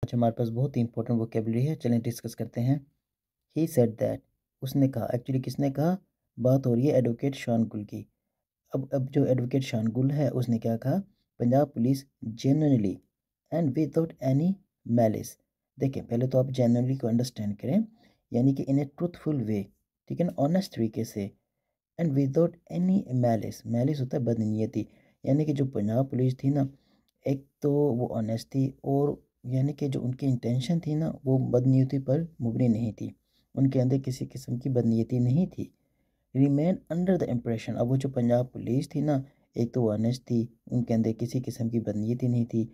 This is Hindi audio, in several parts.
आज हमारे पास बहुत ही इंपॉर्टेंट वोकेबलरी है, चलें डिस्कस करते हैं। ही सेड दैट, उसने कहा, एक्चुअली किसने कहा, बात हो रही है एडवोकेट शान गुल की। अब जो एडवोकेट शान गुल है उसने क्या कहा, Punjab police genuinely and without any malice. देखें पहले तो आप जेन्युइनली को अंडरस्टैंड करें, यानी कि इन ए ट्रूथफुल वे, ठीक है ना, ऑनेस्ट तरीके से, and without any malice. Malice होता है बदनीयती, यानी कि जो पंजाब पुलिस थी ना, एक तो वो ऑनेस्ट थी, और यानी कि जो उनकी इंटेंशन थी ना वो बदनीयती पर मुबनी नहीं थी, उनके अंदर किसी किस्म की बदनीयती नहीं थी। रिमेन अंडर द इम्प्रेशन, अब वो जो पंजाब पुलिस थी ना, एक तो वो ऑनेस्ट थी, उनके अंदर किसी किस्म की बदनीयती नहीं थी।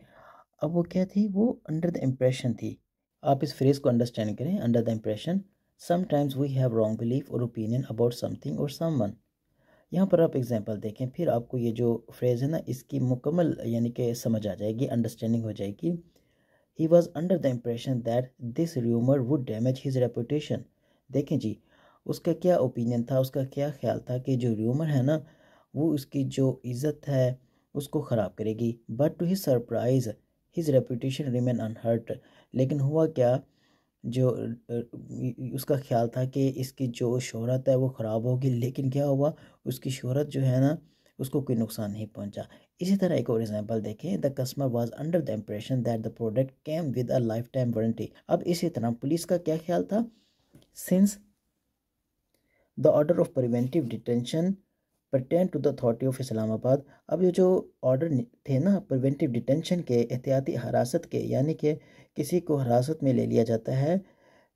अब वो क्या थी, वो अंडर द इम्प्रेशन थी। आप इस फ्रेज को अंडरस्टैंड करें, under the impression, sometimes we have wrong belief और ओपिनियन अबाउट समथिंग और समवन। यहाँ पर आप एग्जांपल देखें, फिर आपको ये जो फ्रेज़ है ना इसकी मुकम्मल यानी कि समझ आ जाएगी, अंडरस्टैंडिंग हो जाएगी। He was under the impression that this rumour would damage his reputation. देखें जी, उसका क्या ओपिनियन था, उसका क्या ख्याल था कि जो र्यूमर है ना वो उसकी जो इज़्ज़त है उसको ख़राब करेगी। But to his surprise his reputation remain unhurt. लेकिन हुआ क्या, जो उसका ख्याल था कि इसकी जो शोहरत है वो ख़राब होगी, लेकिन क्या हुआ, उसकी शोहरत जो है ना उसको कोई नुकसान नहीं पहुंचा। इसी तरह एक और एग्जांपल देखें, the customer was under the impression that the product came with a lifetime warranty. अब इसी तरह पुलिस का क्या ख्याल था, since the order of preventive detention pertain to the authority of Islamabad. अब ये जो ऑर्डर थे ना प्रिवेंटिव डिटेंशन के, एहतियाती हिरासत के, यानी कि किसी को हिरासत में ले लिया जाता है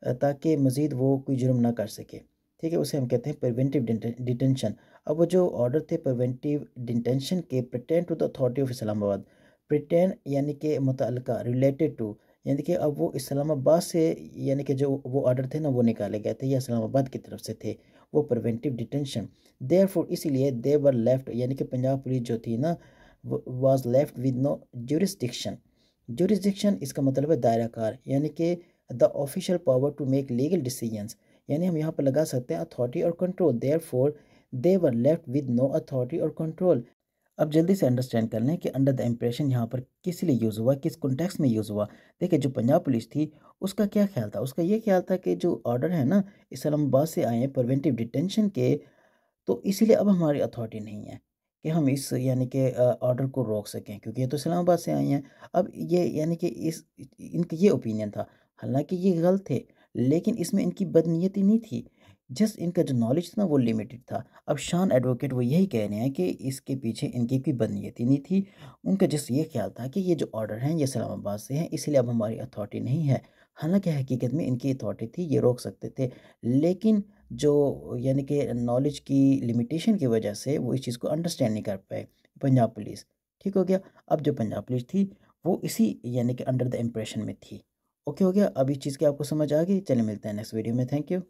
ताकि मज़ीद वो कोई जुर्म ना कर सके, ठीक है, उसे हम कहते हैं प्रिवेंटिव डिटेंशन। अब वो जो ऑर्डर थे प्रिवेंटिव डिटेंशन के, pertain to the authority of Islamabad, pertain यानी कि मुतअल्लिका, रिलेटेड टू, यानी कि अब वो इस्लामाबाद से, यानी कि जो वो ऑर्डर थे ना वो निकाले गए थे या इस्लामाबाद की तरफ से थे, वो प्रिवेंटिव डिटेंशन। देयरफॉर इसीलिए दे वर लेफ्ट, यानी कि पंजाब पुलिस जो थी ना was left with no jurisdiction. Jurisdiction इसका मतलब है दायरा कार, यानी कि the official power to make legal decisions, यानी हम यहाँ पर लगा सकते हैं अथॉरिटी और control. Therefore they were left with no authority और कंट्रोल। अब जल्दी से अंडरस्टैंड कर लें कि अंडर द इम्प्रेशन यहाँ पर किस लिए यूज़ हुआ, किस कॉन्टेक्स्ट में यूज़ हुआ। देखिए जो पंजाब पुलिस थी उसका क्या ख्याल था, उसका ये ख्याल था कि जो ऑर्डर है ना इस्लामाबाद से आए हैं प्रिवेंटिव डिटेंशन के, तो इसीलिए अब हमारी अथॉरिटी नहीं है कि हम इस यानी कि ऑर्डर को रोक सकें, क्योंकि ये तो इस्लामाबाद से आई हैं। अब ये यानी कि इस इनका ये ओपिनियन था, हालांकि ये गलत थे, लेकिन इसमें इनकी बदनीयती नहीं थी, जस्ट इनका जो नॉलेज था ना वो लिमिटेड था। अब शान एडवोकेट वो यही कह रहे हैं कि इसके पीछे इनकी कोई बदनीयती नहीं थी, उनका जस्ट ये ख्याल था कि ये जो ऑर्डर हैं ये इस्लामाबाद से हैं, इसलिए अब हमारी अथॉरिटी नहीं है। हालांकि हकीकत में इनकी अथॉरिटी थी, ये रोक सकते थे, लेकिन जो यानी कि नॉलेज की लिमिटेशन की वजह से वो इस चीज़ को अंडरस्टैंड नहीं कर पाए पंजाब पुलिस। ठीक हो गया। अब जो पंजाब पुलिस थी वो इसी यानी कि अंडर द इम्प्रेशन में थी। ओके हो गया, अब इस चीज़ की आपको समझ आ गई। चलिए मिलते हैं नेक्स्ट वीडियो में, थैंक यू।